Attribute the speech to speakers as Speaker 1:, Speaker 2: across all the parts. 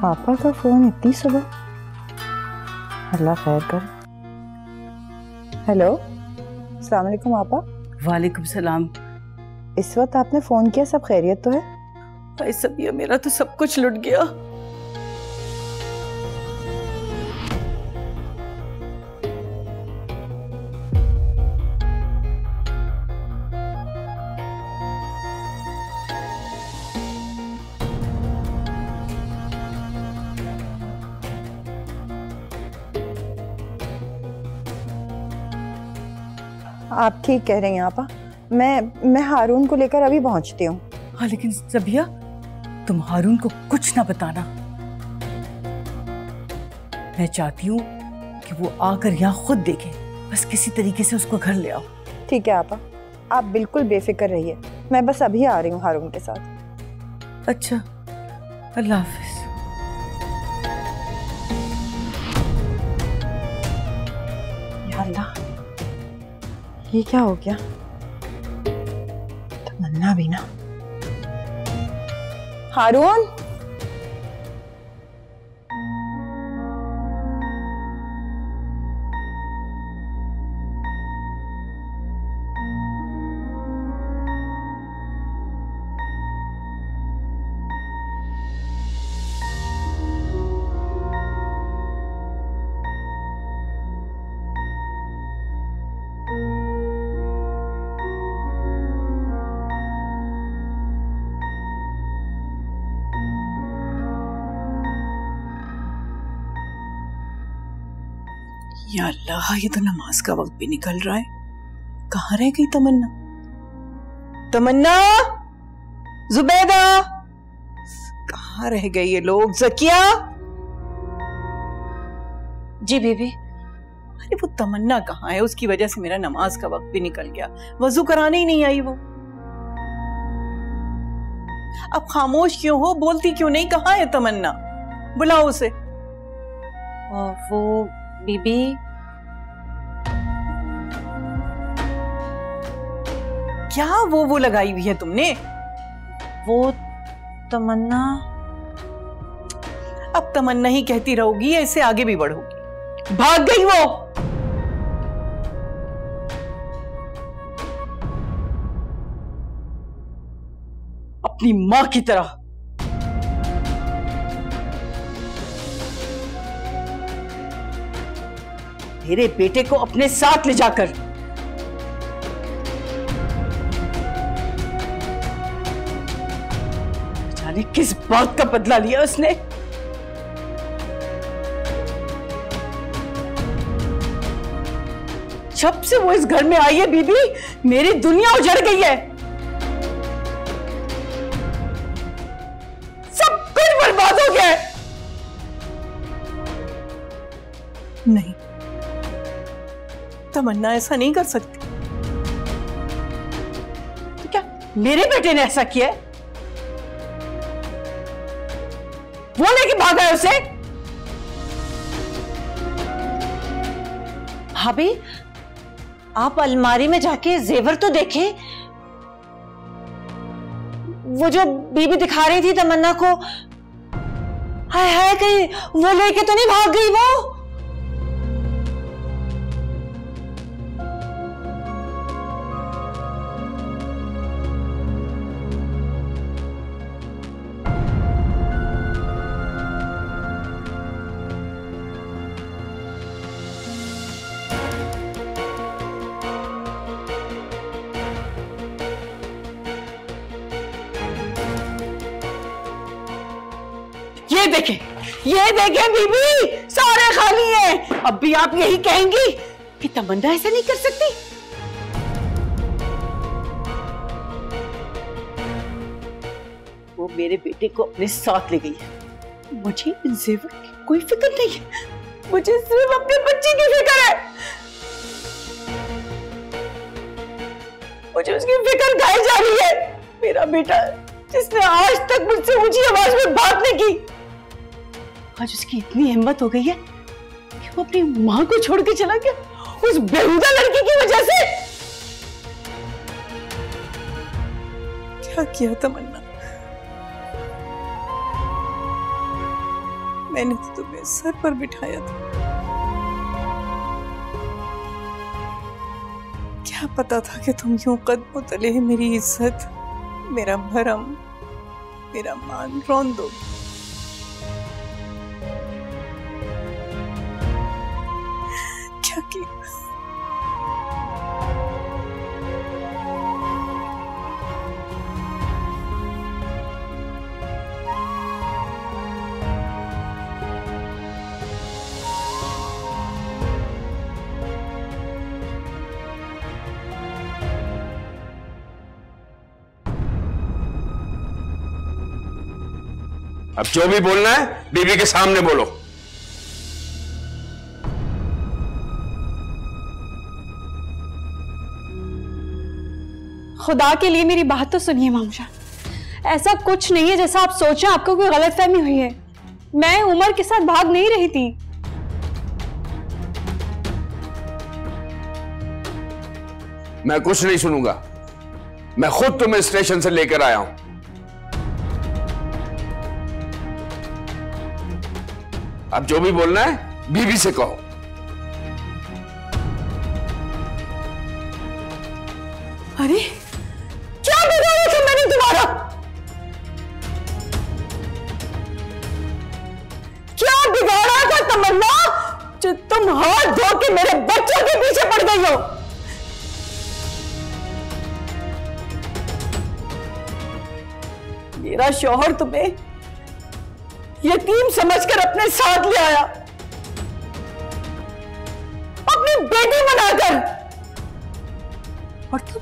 Speaker 1: पापा का फोन इतनी सुबह? अल्लाह खैर कर। हेलो, अस्सलाम वालेकुम आपा।
Speaker 2: वालेकुम सलाम।
Speaker 1: इस वक्त आपने फोन किया, सब खैरियत तो है?
Speaker 2: भाई सबिया, मेरा तो सब कुछ लुट गया।
Speaker 1: आप ठीक कह रही हैं आपा। मैं हारून को लेकर अभी पहुंचती हूँ।
Speaker 2: हाँ, लेकिन सबिया, तुम हारून को कुछ ना बताना। मैं चाहती हूँ कि वो आकर यहाँ खुद देखे, बस किसी तरीके से उसको घर ले आओ।
Speaker 1: ठीक है आपा, आप बिल्कुल बेफिक्र रहिए, मैं बस अभी आ रही हूँ हारून के साथ।
Speaker 2: अच्छा, अल्लाह हाफिज।
Speaker 1: या अल्लाह, ये क्या हो गया? तमन्ना भी ना। हारून,
Speaker 2: या अल्लाह, ये तो नमाज का वक्त भी निकल रहा है। कहाँ रह गई तमन्ना? तमन्ना, जुबैदा, कहाँ रह गए ये लोग? ज़किया।
Speaker 3: जी बीबी।
Speaker 2: अरे वो तमन्ना कहाँ है? उसकी वजह से मेरा नमाज का वक्त भी निकल गया। वजू कराने ही नहीं आई वो। अब खामोश क्यों हो? बोलती क्यों नहीं? कहाँ है तमन्ना? बुलाओ उसे।
Speaker 3: वो बीबी,
Speaker 2: क्या वो लगाई हुई है तुमने?
Speaker 3: वो तमन्ना।
Speaker 2: अब तमन्ना ही कहती रहोगी या इससे आगे भी बढ़ोगी? भाग गई वो। अपनी मां की तरह। मेरे बेटे को अपने साथ ले जाकर जाने किस बात का बदला लिया उसने। जब से वो इस घर में आई है बीबी, मेरी दुनिया उजड़ गई है। सब कुछ बर्बाद हो गया है। नहीं, तमन्ना ऐसा नहीं कर सकती। तो क्या मेरे बेटे ने ऐसा किया है? वो लेके भागा है उसे?
Speaker 3: भाभी, आप अलमारी में जाके जेवर तो देखें। वो जो बीबी दिखा रही थी तमन्ना को, हाय हाय, कहीं वो लेके तो नहीं भाग गई वो?
Speaker 2: ये देखें बीबी, सारे खाली हैं। अब भी आप यही कहेंगी कि तमन्ना ऐसा नहीं कर सकती? वो मेरे बेटे को अपने साथ ले गई है। मुझे इन जेवर की कोई फिक्र नहीं है, मुझे सिर्फ अपने बच्चे की फिक्र है। मुझे उसकी फिक्र खाई जा रही है। मेरा बेटा, जिसने आज तक मुझसे ऊंची आवाज में बात नहीं की, आज उसकी इतनी हिम्मत हो गई है कि वो अपनी मां को छोड़ के चला गया, उस बेहुदा लड़की की वजह से। क्या किया तमन्ना? तुम्हें सर पर बिठाया था। क्या पता था कि तुम यूं कदमों तले मेरी इज्जत, मेरा भरम, मेरा मान रौंद दो। क्या किया?
Speaker 4: अब जो भी बोलना है बीबी के सामने बोलो।
Speaker 3: खुदा के लिए मेरी बात तो सुनिए मामशा, ऐसा कुछ नहीं है जैसा आप सोचें। आपको कोई गलतफहमी हुई है। मैं उमर के साथ भाग नहीं रही थी।
Speaker 4: मैं कुछ नहीं सुनूंगा, मैं खुद तुम्हें स्टेशन से लेकर आया हूं। अब जो भी बोलना है बीबी से कहो।
Speaker 2: अरे क्या बिगाड़ा था मैंने तुम्हारा? क्या बिगाड़ा था तमन्ना जो तुम हाथ धो के मेरे बच्चों के पीछे पड़ गई हो? मेरा शौहर तुम्हें यतीम समझकर अपने साथ ले आया, अपनी बेटी बनाकर, और तुम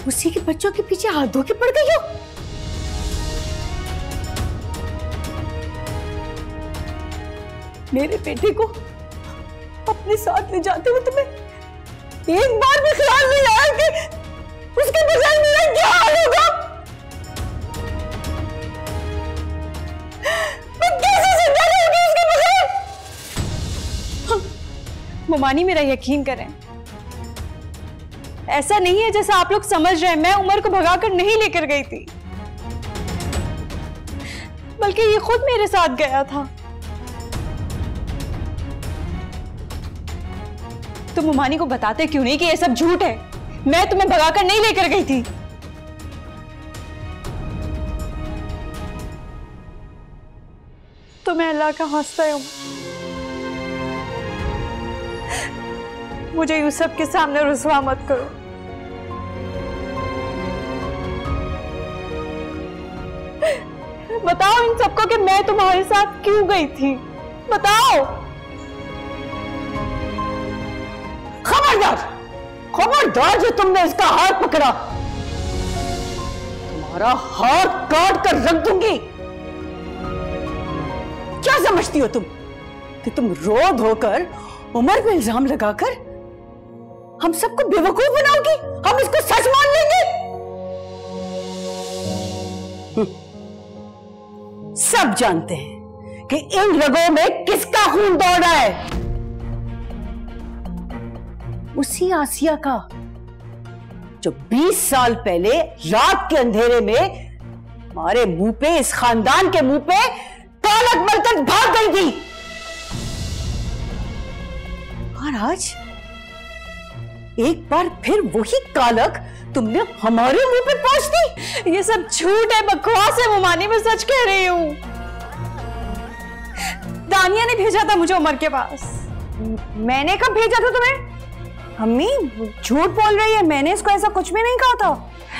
Speaker 2: उसी के बच्चों के पीछे हाथ धो के पड़ गई हो। मेरे बेटे को अपने साथ ले जाते हुए तुम्हें एक बार भी ख्याल नहीं आया कि उसके बजाय मेरा क्या हाल होगा? मैं कैसे जिंदा रहूंगी उसके बगैर?
Speaker 3: मुमानी, मेरा यकीन करें, ऐसा नहीं है जैसा आप लोग समझ रहे हैं। मैं उमर को भगाकर नहीं लेकर गई थी, बल्कि ये खुद मेरे साथ गया था। तो मुमानी को बताते क्यों नहीं कि ये सब झूठ है? मैं तुम्हें भगाकर नहीं लेकर गई थी। तो मैं अल्लाह का वास्ता हूं, मुझे यूसुफ के सामने रुसवा मत करो। बताओ इन सबको कि मैं तुम्हारे साथ क्यों गई थी, बताओ।
Speaker 2: खबरदार, खबरदार जो तुमने इसका हाथ पकड़ा, तुम्हारा हाथ काट कर रख दूंगी। क्या समझती हो तुम कि तुम रो धोकर उमर पे इल्जाम लगाकर हम सबको बेवकूफ बनाओगी? हम इसको सच मान लेंगे? सब जानते हैं कि इन रगों में किसका खून दौड़ रहा है। उसी आसिया का जो 20 साल पहले रात के अंधेरे में हमारे मुंह पे, इस खानदान के मुंह पे कालक मलकर भाग गई थी। और आज एक बार फिर वही कालक तुमने हमारे मुंह पे पोंछ दी।
Speaker 3: ये सब झूठ है, बकवास है मुमानी, मैं सच कह रही हूं। दानिया ने भेजा था मुझे उमर के पास।
Speaker 1: मैंने कब भेजा था तुम्हें? अम्मी झूठ बोल रही है, मैंने इसको ऐसा कुछ भी नहीं कहा था।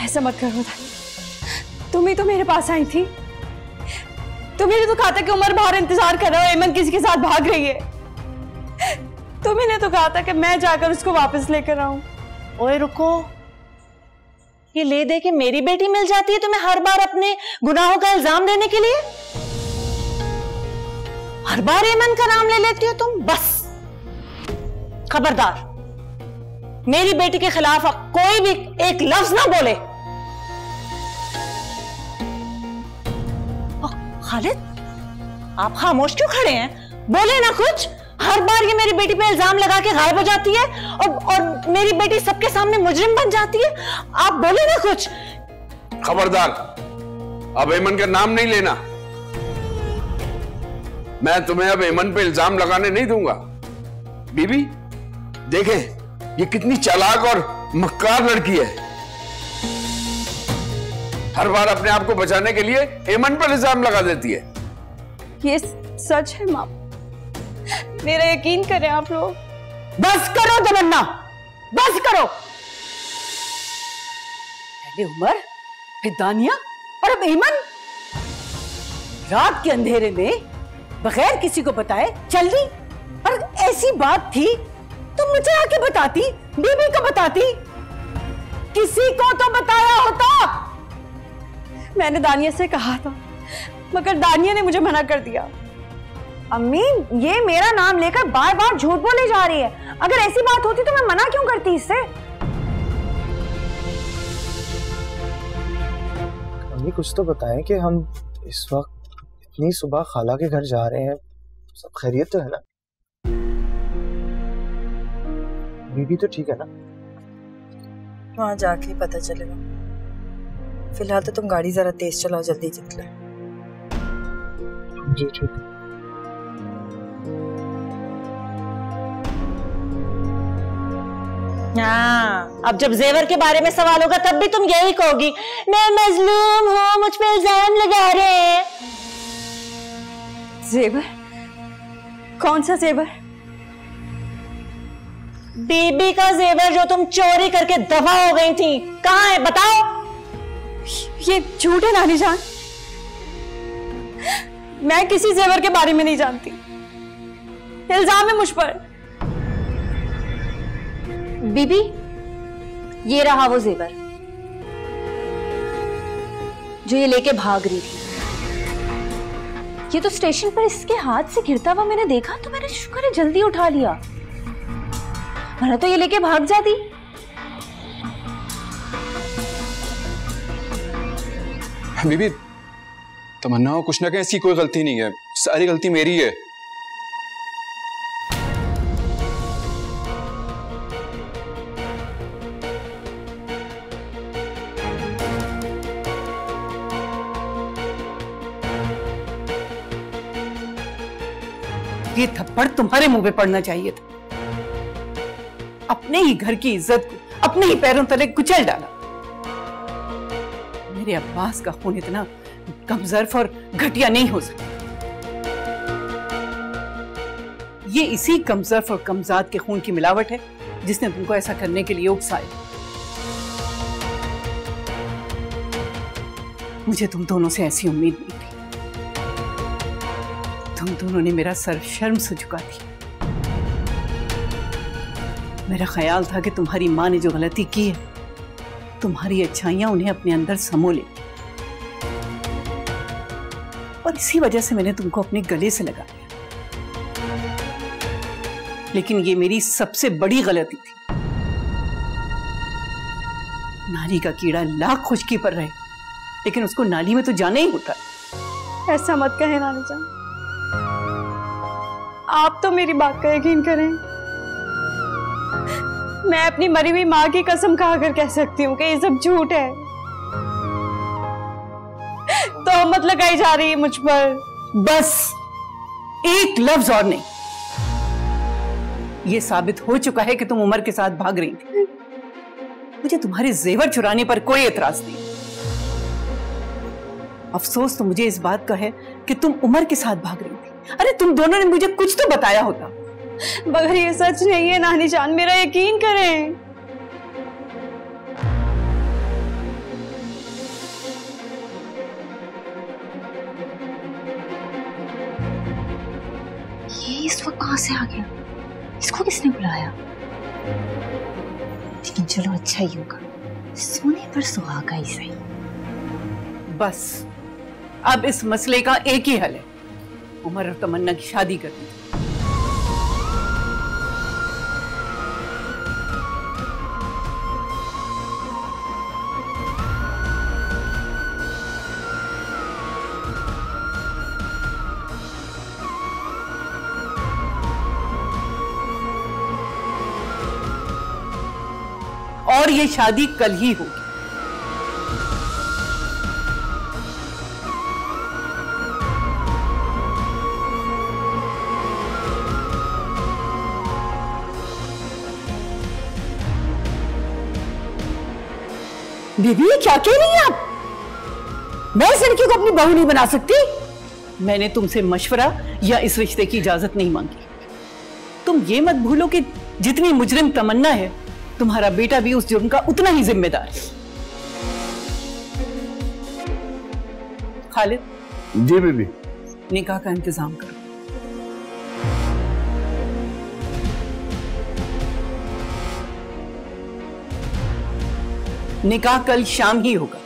Speaker 3: ऐसा मत करो दानिया, तुम ही तो मेरे पास आई थी। तुम्हें तो कहा था कि उमर बाहर इंतजार कर रहा है, एमन किसी के साथ भाग रही है। तुम्ही ने तो कहा था कि मैं जाकर उसको वापस लेकर आऊं।
Speaker 5: ओए रुको, ये ले दे के मेरी बेटी मिल जाती है तुम्हें हर बार अपने गुनाहों का इल्जाम देने के लिए। हर बार एमन का नाम ले लेती हो तुम। बस खबरदार, मेरी बेटी के खिलाफ कोई भी एक लफ्ज ना बोले। खालिद, आप खामोश क्यों खड़े हैं? बोले ना कुछ। हर बार ये मेरी बेटी पे इल्जाम लगा के गायब हो जाती है और मेरी बेटी सबके सामने मुजरिम बन जाती है। आप बोले ना कुछ।
Speaker 4: खबरदार, अब एमन का नाम नहीं लेना। मैं तुम्हें अब एमन पे इल्जाम लगाने नहीं दूंगा। बीबी देखें ये कितनी चालाक और मक्कार लड़की है। हर बार अपने आप को बचाने के लिए एमन पर इल्जाम लगा देती है।
Speaker 3: ये सच है माँ, मेरा यकीन करें आप लोग।
Speaker 2: बस करो तमन्ना, बस करो। पहले उमर, फिर दानिया और अब एमन। रात के अंधेरे में बगैर किसी को बताए चल दी। और ऐसी बात थी तो मुझे आके बताती, बीबी को बताती, किसी को तो बताया होता।
Speaker 3: मैंने दानिया से कहा था मगर दानिया ने मुझे मना कर दिया।
Speaker 1: अम्मी ये मेरा नाम लेकर बार बार झूठ बोले जा रही है। अगर ऐसी बात होती तो मैं मना क्यों करती इससे?
Speaker 6: अम्मी कुछ तो बताएं कि हम इस वक्त इतनी सुबह खाला के घर जा रहे हैं, सब खैरियत तो है ना? बीबी तो ठीक है ना?
Speaker 7: वहां जाके पता चलेगा। फिलहाल तो तुम गाड़ी जरा तेज चलाओ, जल्दी निकले।
Speaker 6: जी ठीक है।
Speaker 5: हाँ, अब जब जेवर के बारे में सवाल होगा तब भी तुम यही कहोगी, मैं मजलूम हूँ, मुझ पे इल्जाम लगा रहे हैं।
Speaker 3: जेवर? कौन सा जेवर?
Speaker 5: बीबी का जेवर जो तुम चोरी करके दफा हो गई थी, कहाँ है बताओ?
Speaker 3: ये झूठ है नानी जान, मैं किसी जेवर के बारे में नहीं जानती। इल्जाम है मुझ पर।
Speaker 8: बीबी ये रहा वो जेवर जो ये लेके भाग रही थी। ये तो स्टेशन पर इसके हाथ से गिरता हुआ मैंने देखा तो मैंने शुक्र है जल्दी उठा लिया, वरना तो ये लेके भाग जाती।
Speaker 9: बीबी तमन्ना हो कुछ ना कहें, इसकी कोई गलती नहीं है, सारी गलती मेरी है।
Speaker 2: ये थप्पड़ तुम्हारे मुंह पे पड़ना चाहिए था। अपने ही घर की इज्जत को अपने ही पैरों तले कुचल डाला। मेरे अब्बास का खून इतना कमजोर और घटिया नहीं हो सकता। ये इसी कमजोर और कमजात के खून की मिलावट है जिसने तुमको ऐसा करने के लिए उकसाया। मुझे तुम दोनों से ऐसी उम्मीद नहीं थी। तुम दोनों ने मेरा सर शर्म से झुका दिया। मेरा ख्याल था कि तुम्हारी माँ ने जो गलती की है, तुम्हारी अच्छाइयां उन्हें अपने अंदर समो ले, और इसी वजह से मैंने तुमको अपने गले से लगा लिया। लेकिन ये मेरी सबसे बड़ी गलती थी। नाली का कीड़ा लाख खुशकी पर रहे, लेकिन उसको नाली में तो जाना ही होता।
Speaker 3: ऐसा मत कहे नानी जान, आप तो मेरी बात का यकीन करें। मैं अपनी मरी हुई माँ की कसम खाकर कह सकती हूँ कि ये सब झूठ है। तो मत लगाई जा रही है मुझ पर।
Speaker 2: बस एक लफ्ज और नहीं। ये साबित हो चुका है कि तुम उमर के साथ भाग रही थी। मुझे तुम्हारे जेवर चुराने पर कोई एतराज नहीं। अफसोस तो मुझे इस बात का है कि तुम उमर के साथ भाग रही थी। अरे तुम दोनों ने मुझे कुछ तो बताया होता।
Speaker 3: मगर ये सच नहीं है नानी जान, मेरा यकीन करें।
Speaker 8: ये इस वक्त कहां से आ गया? इसको किसने बुलाया? लेकिन चलो अच्छा ही होगा, सोने पर सुहागा ही सही।
Speaker 2: बस अब इस मसले का एक ही हल है, उमर और तमन्ना की शादी करनी। और ये शादी कल ही होगी। बीबी ये क्या कह रही हैं आप? मैं इस लड़की को अपनी बहू नहीं बना सकती। मैंने तुमसे मशवरा या इस रिश्ते की इजाजत नहीं मांगी। तुम ये मत भूलो कि जितनी मुजरिम तमन्ना है, तुम्हारा बेटा भी उस जुर्म का उतना ही जिम्मेदार है। खालिद,
Speaker 4: जी बीबी।
Speaker 2: निकाह का इंतजाम करो। निकाह कल शाम ही होगा।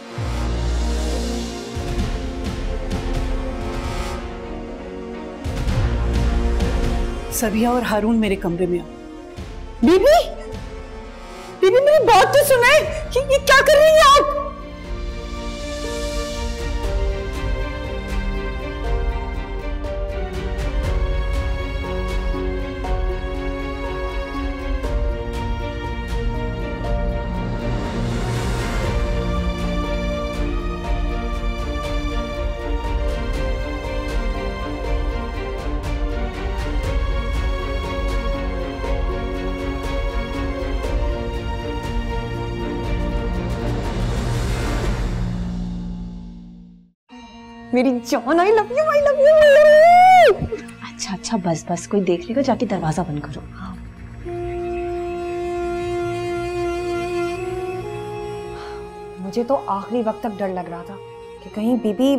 Speaker 2: सबिया और हारून मेरे कमरे में आओ। बीबी, बीबी मेरी बात तो सुने। ये क्या कर रही हैं आप?
Speaker 3: मेरी जान, I love you, I love you.
Speaker 8: अच्छा अच्छा, बस बस, कोई देख लेगा, जाके दरवाजा बंद करो।
Speaker 1: मुझे तो आखिरी वक्त तक डर लग रहा था कि कहीं बीबी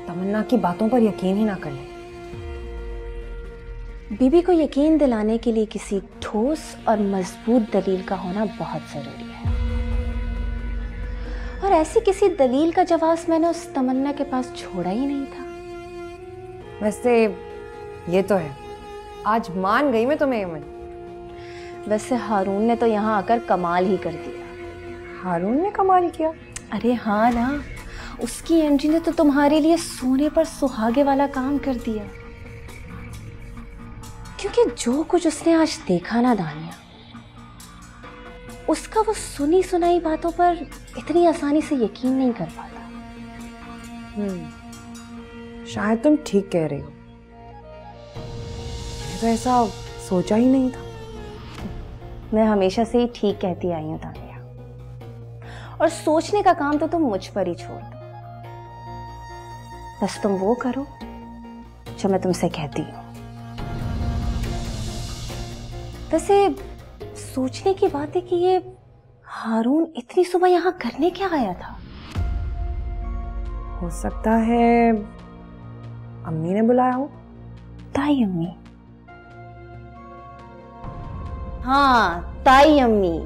Speaker 1: तमन्ना की बातों पर यकीन ही ना कर ले।
Speaker 8: बीबी को यकीन दिलाने के लिए किसी ठोस और मजबूत दलील का होना बहुत जरूरी है, और ऐसी किसी दलील का जवाब मैंने उस तमन्ना के पास छोड़ा ही नहीं था।
Speaker 1: वैसे ये तो है, आज मान गई मैं तुम्हें यमन।
Speaker 8: वैसे हारून ने तो यहाँ आकर कमाल ही कर दिया।
Speaker 1: हारून ने कमाल ही किया?
Speaker 8: अरे हाँ ना, उसकी एंट्री ने तो तुम्हारे लिए सोने पर सुहागे वाला काम कर दिया। क्योंकि जो कुछ उसने आज देखा ना दानिया, उसका वो सुनी सुनाई बातों पर इतनी आसानी से यकीन नहीं कर पाता।
Speaker 1: शायद तुम ठीक कह रही हो, तो ऐसा सोचा ही नहीं था।
Speaker 8: मैं हमेशा से ही ठीक कहती आई हूँ दानिया, और सोचने का काम तो तुम मुझ पर ही छोड़ दो। बस तुम वो करो जो मैं तुमसे कहती हूँ। वैसे सोचने की बात है कि ये हारून इतनी सुबह यहाँ करने क्या आया था?
Speaker 1: हो सकता है अम्मी ने बुलाया हो।
Speaker 8: ताई अम्मी? हाँ, ताई अम्मी,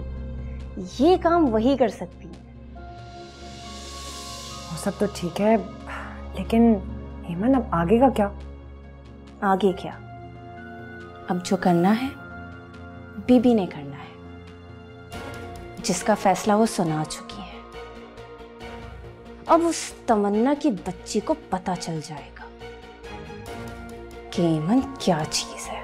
Speaker 8: ये काम वही कर सकती है।
Speaker 1: वो सब तो ठीक है, लेकिन हेमन अब आगे का क्या?
Speaker 8: आगे क्या? अब जो करना है बीबी ने करना है, जिसका फैसला वो सुना चुकी है। अब उस तमन्ना की बच्ची को पता चल जाएगा कि हेमन क्या चीज है।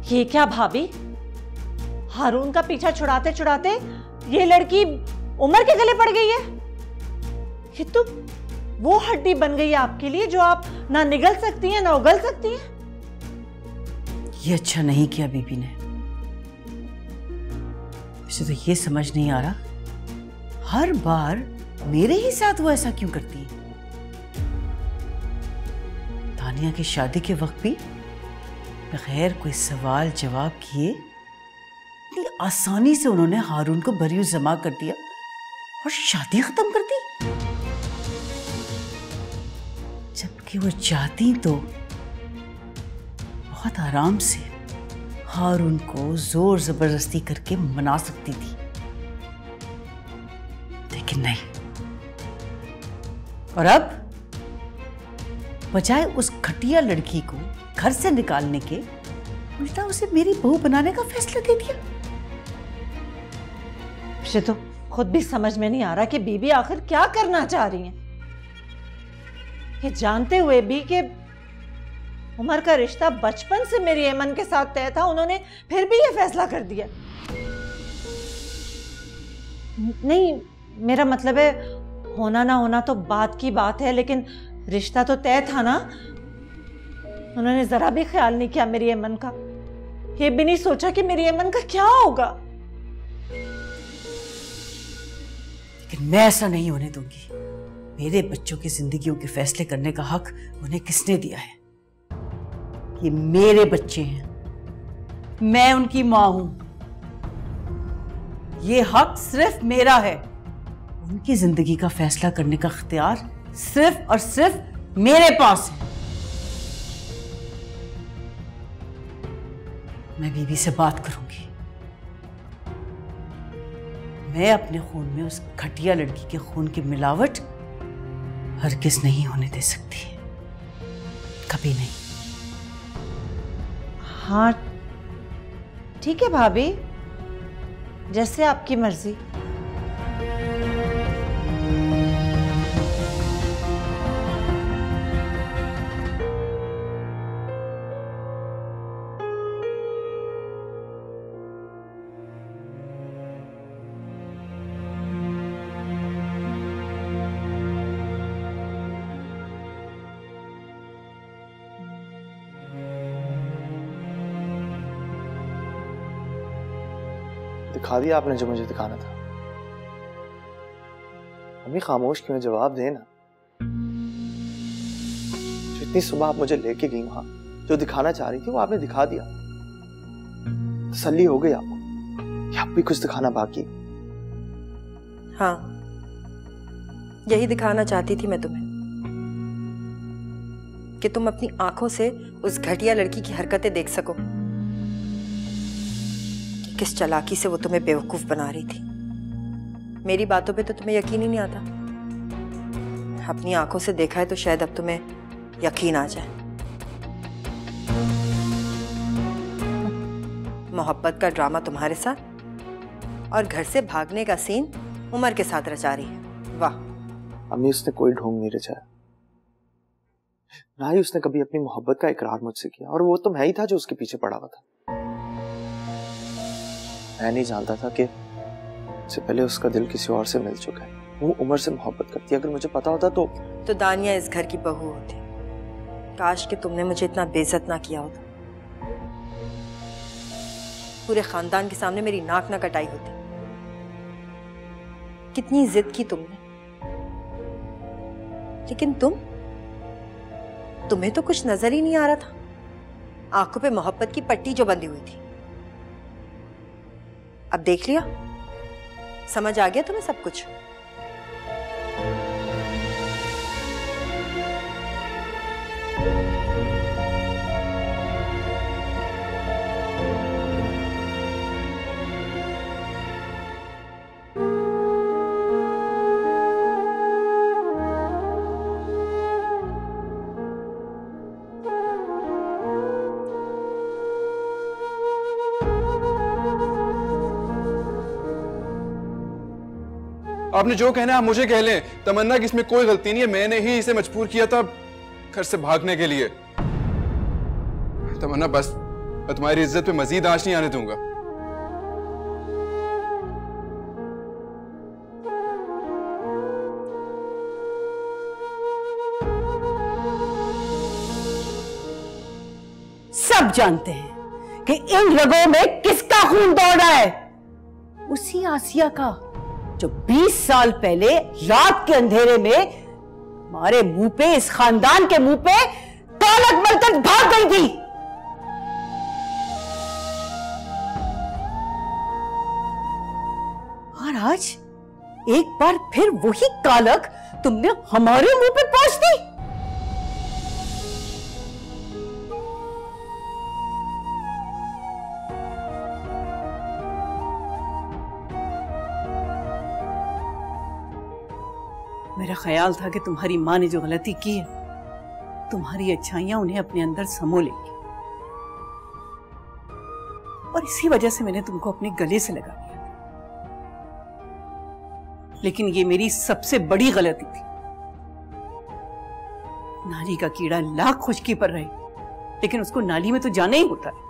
Speaker 5: ये क्या भाभी, हारून का पीछा छुड़ाते छुड़ाते ये लड़की उमर के गले पड़ गई है। ये तो वो हड्डी बन गई है आपके लिए जो आप ना निगल सकती हैं ना उगल सकती हैं।
Speaker 2: ये अच्छा नहीं किया बीबी ने। मुझे तो ये समझ नहीं आ रहा, हर बार मेरे ही साथ वो ऐसा क्यों करती है। तानिया की शादी के वक्त भी बगैर कोई सवाल जवाब किए इतनी आसानी से उन्होंने हारून को बरियो जमा कर दिया और शादी खत्म कर दी। जबकि वो चाहती तो बहुत आराम से हारून को जोर जबरदस्ती करके मना सकती थी, लेकिन नहीं। और अब बजाय उस घटिया लड़की को घर से निकालने के उल्टा उसे मेरी बहू बनाने का फैसला दे दिया।
Speaker 5: मुझे तो खुद भी समझ में नहीं आ रहा कि बीबी आखिर क्या करना चाह रही हैं। ये जानते हुए भी कि उमर का रिश्ता बचपन से मेरी ऐमन के साथ तय था, उन्होंने फिर भी ये फैसला कर दिया। नहीं, मेरा मतलब है होना ना होना तो बात की बात है, लेकिन रिश्ता तो तय था ना। उन्होंने जरा भी ख्याल नहीं किया मेरी ऐमन का, ये भी नहीं सोचा कि मेरी ऐमन का क्या होगा।
Speaker 2: लेकिन मैं ऐसा नहीं होने दूंगी। मेरे बच्चों की जिंदगियों के फैसले करने का हक उन्हें किसने दिया है? ये मेरे बच्चे हैं, मैं उनकी मां हूं। ये हक सिर्फ मेरा है। उनकी जिंदगी का फैसला करने का इख्तियार सिर्फ और सिर्फ मेरे पास है। मैं बीबी से बात करूंगी। मैं अपने खून में उस घटिया लड़की के खून की मिलावट हरगिज़ नहीं होने दे सकती, कभी नहीं।
Speaker 5: हाँ ठीक है भाभी, जैसे आपकी मर्जी।
Speaker 6: दिखा दिया आपने जो मुझे दिखाना था। अम्मी खामोश क्यों, जवाब देना। जो इतनी सुबह आप मुझे लेके गई वहां, जो दिखाना चाह रही थी वो आपने दिखा दिया। तसल्ली हो गई आपको कि अब भी कुछ दिखाना बाकी?
Speaker 7: हाँ, यही दिखाना चाहती थी मैं तुम्हें कि तुम अपनी आंखों से उस घटिया लड़की की हरकतें देख सको, किस चालाकी से वो तुम्हें बेवकूफ बना रही थी। मेरी बातों पे तो तुम्हें यकीन ही नहीं आता। अपनी आंखों से देखा है तो शायद अब तुम्हें यकीन आ जाए। मोहब्बत का ड्रामा तुम्हारे साथ और घर से भागने का सीन उमर के साथ रचा रही है। वाह
Speaker 6: अम्मी, उसने कोई ढोंग नहीं रचाया, ना ही उसने कभी अपनी मोहब्बत का इकरार मुझसे किया, और वो तो मैं ही था जो उसके पीछे पड़ा हुआ था। मैं नहीं जानता था कि इससे पहले उसका दिल किसी और से मिल चुका है। वो उमर से मोहब्बत करती है। अगर मुझे पता होता तो
Speaker 7: दानिया इस घर की बहू होती। काश कि तुमने मुझे इतना बेइज्जत ना किया होता। पूरे खानदान के सामने मेरी नाक ना कटाई होती। कितनी जिद की तुमने, लेकिन तुम्हें तो कुछ नजर ही नहीं आ रहा था। आंखों पे मोहब्बत की पट्टी जो बंधी हुई थी। अब देख लिया, समझ आ गया तुम्हें सब कुछ।
Speaker 9: आपने जो कहना है आप मुझे कह लें। तमन्ना की इसमें कोई गलती नहीं है, मैंने ही इसे मजबूर किया था घर से भागने के लिए। तमन्ना बस, मैं तुम्हारी इज्जत पे मजीद आंच नहीं आने दूंगा।
Speaker 2: सब जानते हैं कि इन रगों में किसका खून दौड़ रहा है। उसी आसिया का जो 20 साल पहले रात के अंधेरे में हमारे मुंह पे, इस खानदान के मुंह पे कालक मलकर भाग गई थी। और आज एक बार फिर वही कालक तुमने हमारे मुंह पे पोंछ दी। मेरा ख्याल था कि तुम्हारी माँ ने जो गलती की है, तुम्हारी अच्छाइयां उन्हें अपने अंदर समो लेंगी, और इसी वजह से मैंने तुमको अपने गले से लगा लिया। लेकिन ये मेरी सबसे बड़ी गलती थी। नारी का कीड़ा लाख खुशकी पर रहे, लेकिन उसको नाली में तो जाना ही होता है।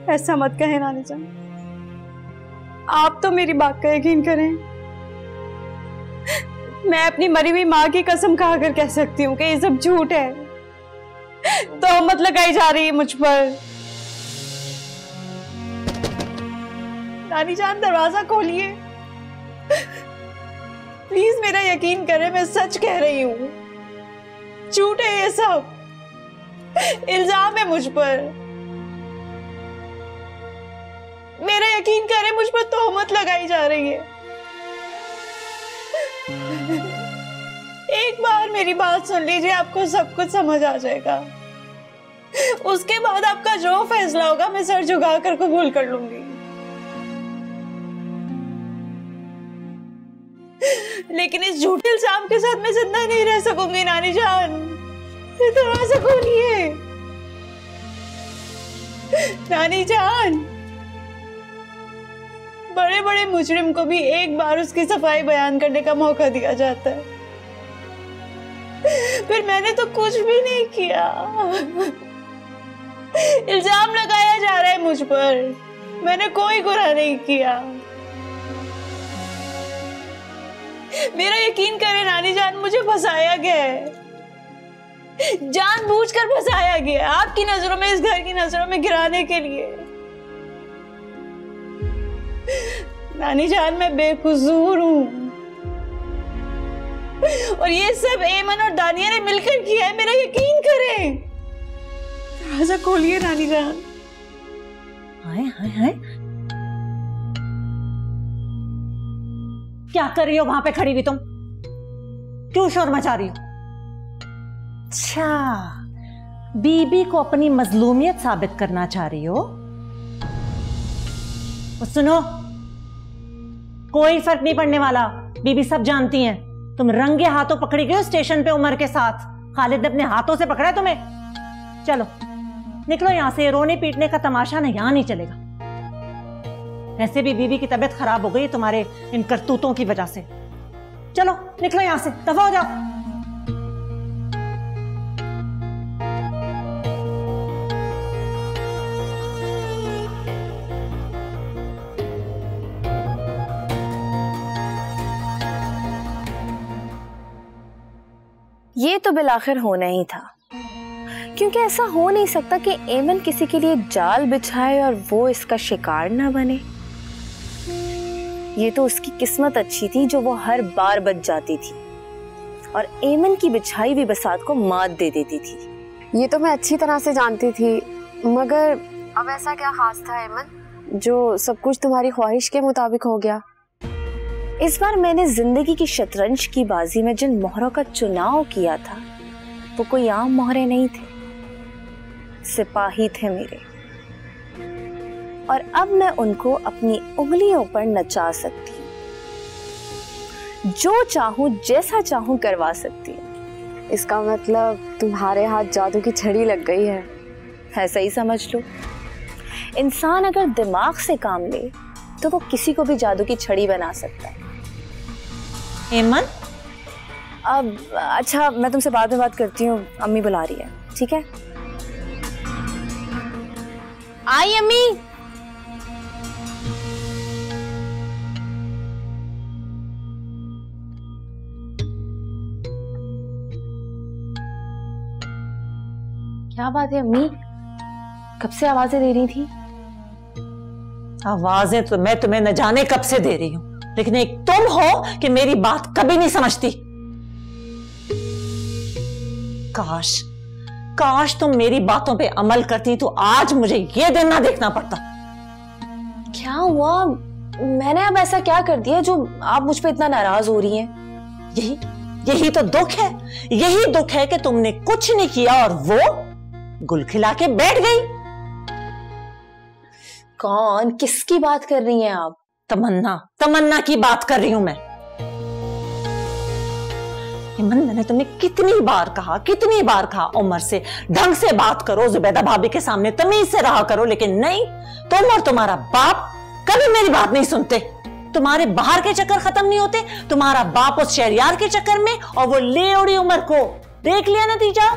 Speaker 3: ऐसा मत कहे नानी जान, आप तो मेरी बात का यकीन करें। मैं अपनी मरी हुई माँ की कसम खा कर कह सकती हूँ कि ये सब झूठ है, तोहमत लगाई जा रही है मुझ पर। नानी जान दरवाजा खोलिए, प्लीज मेरा यकीन करें, मैं सच कह रही हूँ, झूठ है ये सब, इल्जाम है मुझ पर। मेरा यकीन करें, मुझ पर तोहमत लगाई जा रही है। एक बार मेरी बात सुन लीजिए, आपको सब कुछ समझ आ जाएगा। उसके बाद आपका जो फैसला होगा मैं सर झुका कर कबूल कर लूंगी। लेकिन इस झूठे इल्जाम के साथ मैं जिंदा नहीं रह सकूंगी नानी जान। दरवाजा खोलिए नानी जान। बड़े बड़े मुजरिम को भी एक बार उसकी सफाई बयान करने का मौका दिया जाता है, फिर मैंने तो कुछ भी नहीं किया। इल्जाम लगाया जा रहा है मुझ पर, मैंने कोई गुनाह नहीं किया। मेरा यकीन करें नानी जान, मुझे फंसाया गया है, जानबूझकर फंसाया गया है, आपकी नजरों में, इस घर की नजरों में गिराने के लिए। नानी जान मैं बेकसूर हूं और ये सब एमन और दानिया ने मिलकर किया है, मेरा यकीन करें। दरवाजा खोलिए नानी जान।
Speaker 5: हाय हाय हाय, क्या कर रही हो वहां पे खड़ी हुई तुम? क्यों शोर मचा रही हो? अच्छा, बीबी को अपनी मजलूमियत साबित करना चाह रही हो? सुनो, कोई फर्क नहीं पड़ने वाला, बीबी सब जानती हैं। तुम रंगे हाथों पकड़ी गए हो स्टेशन पे उमर के साथ, खालिद ने अपने हाथों से पकड़ा है तुम्हें। चलो निकलो यहां से, रोने पीटने का तमाशा ना यहां नहीं चलेगा। ऐसे भी बीबी की तबीयत खराब हो गई तुम्हारे इन करतूतों की वजह से। चलो निकलो यहां से, दफा हो जाओ।
Speaker 8: ये तो बिलाखिर होना ही था, क्योंकि ऐसा हो नहीं सकता कि एमन किसी के लिए जाल बिछाए और वो इसका शिकार ना बने। ये तो उसकी किस्मत अच्छी थी जो वो हर बार बच जाती थी और एमन की बिछाई हुई बसात को मात दे देती थी।
Speaker 10: ये तो मैं अच्छी तरह से जानती थी, मगर अब ऐसा क्या खास था एमन जो सब कुछ तुम्हारी ख्वाहिश के मुताबिक हो गया?
Speaker 8: इस बार मैंने जिंदगी की शतरंज की बाजी में जिन मोहरों का चुनाव किया था वो कोई आम मोहरे नहीं थे, सिपाही थे मेरे, और अब मैं उनको अपनी उंगलियों पर नचा सकती हूँ, जो चाहूं जैसा चाहूं करवा सकती हूँ।
Speaker 10: इसका मतलब तुम्हारे हाथ जादू की छड़ी लग गई है?
Speaker 8: ऐसा ही समझ लो। इंसान अगर दिमाग से काम ले तो वो किसी को भी जादू की छड़ी बना सकता है।
Speaker 5: एमन,
Speaker 8: अब अच्छा, मैं तुमसे बाद में बात करती हूँ, अम्मी बुला रही है, ठीक है? आई अम्मी। क्या बात है अम्मी, कब से आवाजें दे रही थी?
Speaker 5: आवाजें तो मैं तुम्हें न जाने कब से दे रही हूं, लेकिन एक तुम हो कि मेरी बात कभी नहीं समझती। काश काश तुम मेरी बातों पे अमल करती तो आज मुझे ये दिन ना देखना पड़ता।
Speaker 8: क्या हुआ? मैंने अब ऐसा क्या कर दिया जो आप मुझ पे इतना नाराज हो रही हैं?
Speaker 5: यही तो दुख है, यही दुख है कि तुमने कुछ नहीं किया और वो गुल खिला के बैठ गई।
Speaker 8: कौन, किसकी बात कर रही हैं आप?
Speaker 5: तमन्ना की बात कर रही हूं मैं। इमन, मैंने तुम्हें कितनी बार कहा उमर से ढंग से बात करो, जुबैदा भाभी के सामने तमीज से रहा करो, लेकिन नहीं, तुम और तुम्हारा बाप कभी मेरी बात नहीं सुनते। तुम्हारे बाहर के चक्कर खत्म नहीं होते, तुम्हारा बाप उस शहरियार के चक्कर में, और वो ले उड़ी उमर को। देख लिया नतीजा,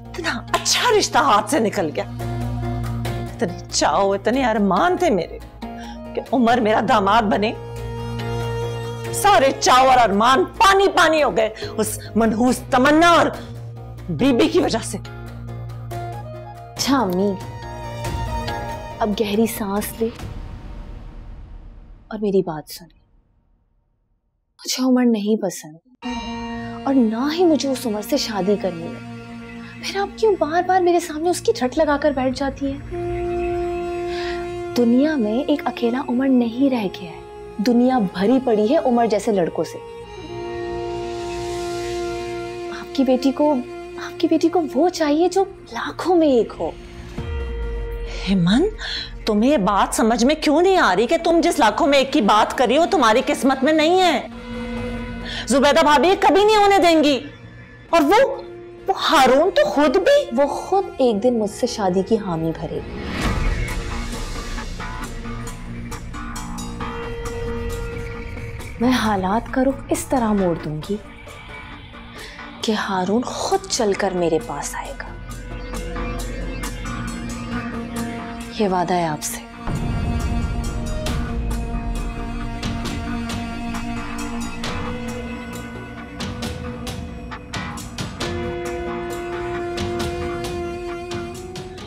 Speaker 5: इतना अच्छा रिश्ता हाथ से निकल गया। इतने चाव, इतने अरमान थे मेरे कि उमर मेरा दामाद बने, सारे चाव और अरमान पानी पानी हो गए उस मनहूस तमन्ना और बीबी की वजह से।
Speaker 8: अच्छा अम्मी, अब गहरी सांस ले और मेरी बात सुने। मुझे उमर नहीं पसंद और ना ही मुझे उस उमर से शादी करनी है। फिर आप क्यों बार बार मेरे सामने उसकी रट लगाकर बैठ जाती है? दुनिया में एक अकेला उमर नहीं रह गया है, दुनिया भरी पड़ी है उमर जैसे लड़कों से। आपकी बेटी को वो चाहिए जो लाखों में एक हो।
Speaker 5: हेमन, तुम्हें ये बात समझ में क्यों नहीं आ रही कि तुम जिस लाखों में एक की बात कर रही हो तुम्हारी किस्मत में नहीं है? जुबैदा भाभी कभी नहीं होने देंगी। और वो हारून तो खुद
Speaker 8: एक दिन मुझसे शादी की हामी भरेगी। मैं हालात का रुख इस तरह मोड़ दूंगी कि हारून खुद चलकर मेरे पास आएगा। ये वादा है आपसे।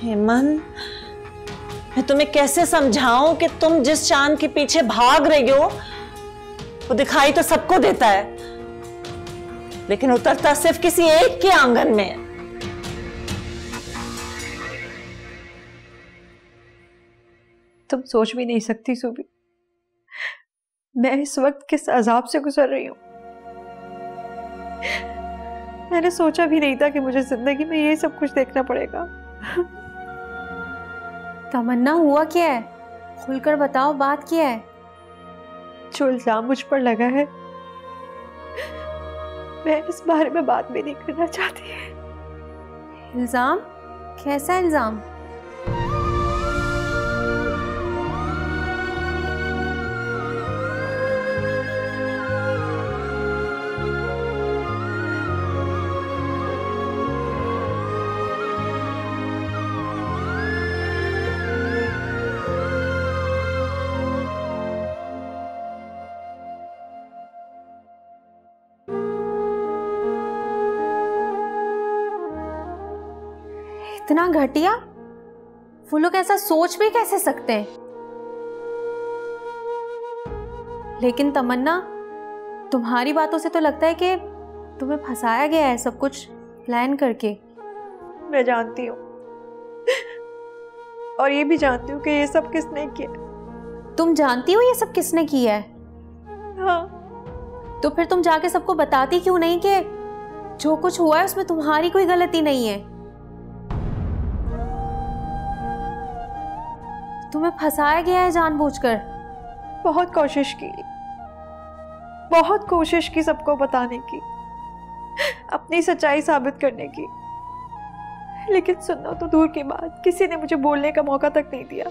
Speaker 5: हेमन, मैं तुम्हें कैसे समझाऊं कि तुम जिस चांद के पीछे भाग रही हो वो दिखाई तो सबको देता है, लेकिन उतरता सिर्फ किसी एक के आंगन में है।
Speaker 3: तुम सोच भी नहीं सकती सुबी, मैं इस वक्त किस अजाब से गुजर रही हूं। मैंने सोचा भी नहीं था कि मुझे जिंदगी में ये सब कुछ देखना पड़ेगा।
Speaker 1: तमन्ना, हुआ क्या है? खुलकर बताओ, बात क्या है?
Speaker 3: जो इल्जाम मुझ पर लगा है, मैं इस बारे में बात भी नहीं करना चाहती।
Speaker 1: इल्जाम? कैसा इल्जाम? इतना घटिया? वो लोग ऐसा सोच भी कैसे सकते हैं? लेकिन तमन्ना, तुम्हारी बातों से तो लगता है कि तुम्हें फंसाया गया है सब कुछ प्लान करके।
Speaker 3: मैं जानती हूँ, और ये भी जानती हूँ कि ये सब किसने किया।
Speaker 1: तुम जानती हो ये सब किसने किया है?
Speaker 3: हाँ।
Speaker 1: तो फिर तुम जाके सबको बताती क्यों नहीं कि जो कुछ हुआ है उसमें तुम्हारी कोई गलती नहीं है? तुम्हें फंसाया गया है जानबूझकर।
Speaker 3: बहुत कोशिश की सबको बताने की, अपनी सच्चाई साबित करने की, लेकिन सुनना तो दूर की बात, किसी ने मुझे बोलने का मौका तक नहीं दिया।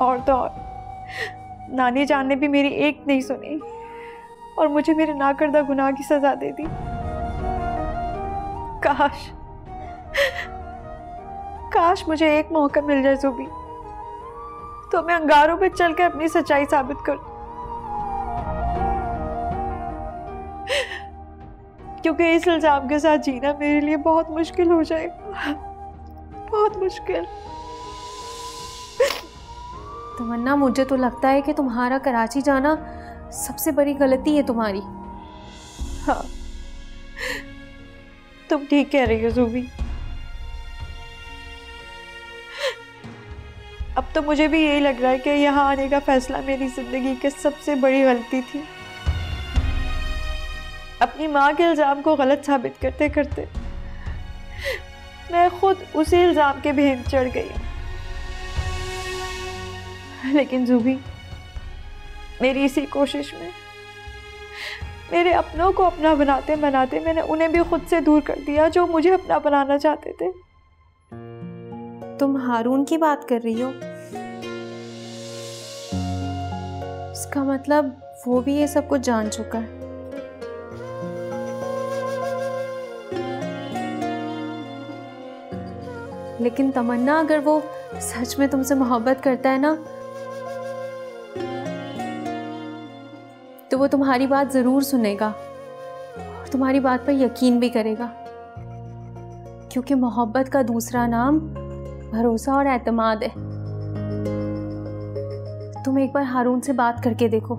Speaker 3: और तो और नानी जान ने भी मेरी एक नहीं सुनी और मुझे मेरे नाकर्दा गुनाह की सजा दे दी। काश मुझे एक मौका मिल जाए जुबी, तो मैं अंगारों पे चलकर अपनी सच्चाई साबित कर, क्योंकि इस इल्जाम के साथ जीना मेरे लिए बहुत मुश्किल हो जाएगा, बहुत मुश्किल।
Speaker 1: तमन्ना, मुझे तो लगता है कि तुम्हारा कराची जाना सबसे बड़ी गलती है तुम्हारी।
Speaker 3: हाँ, तुम ठीक कह रही हो जुबी। अब तो मुझे भी यही लग रहा है कि यहाँ आने का फैसला मेरी जिंदगी की सबसे बड़ी गलती थी। अपनी माँ के इल्जाम को गलत साबित करते करते मैं खुद उसी इल्जाम के भेंट चढ़ गई। लेकिन जुबी, मेरी इसी कोशिश में मेरे अपनों को अपना बनाते बनाते मैंने उन्हें भी खुद से दूर कर दिया जो मुझे अपना बनाना चाहते थे।
Speaker 10: तुम हारून की बात कर रही हो? इसका मतलब वो भी ये सब कुछ जान चुका है। लेकिन तमन्ना, अगर वो सच में तुमसे मोहब्बत करता है ना, तो वो तुम्हारी बात जरूर सुनेगा और तुम्हारी बात पर यकीन भी करेगा, क्योंकि मोहब्बत का दूसरा नाम भरोसा और एतमाद है। तुम एक बार हारून से बात करके देखो।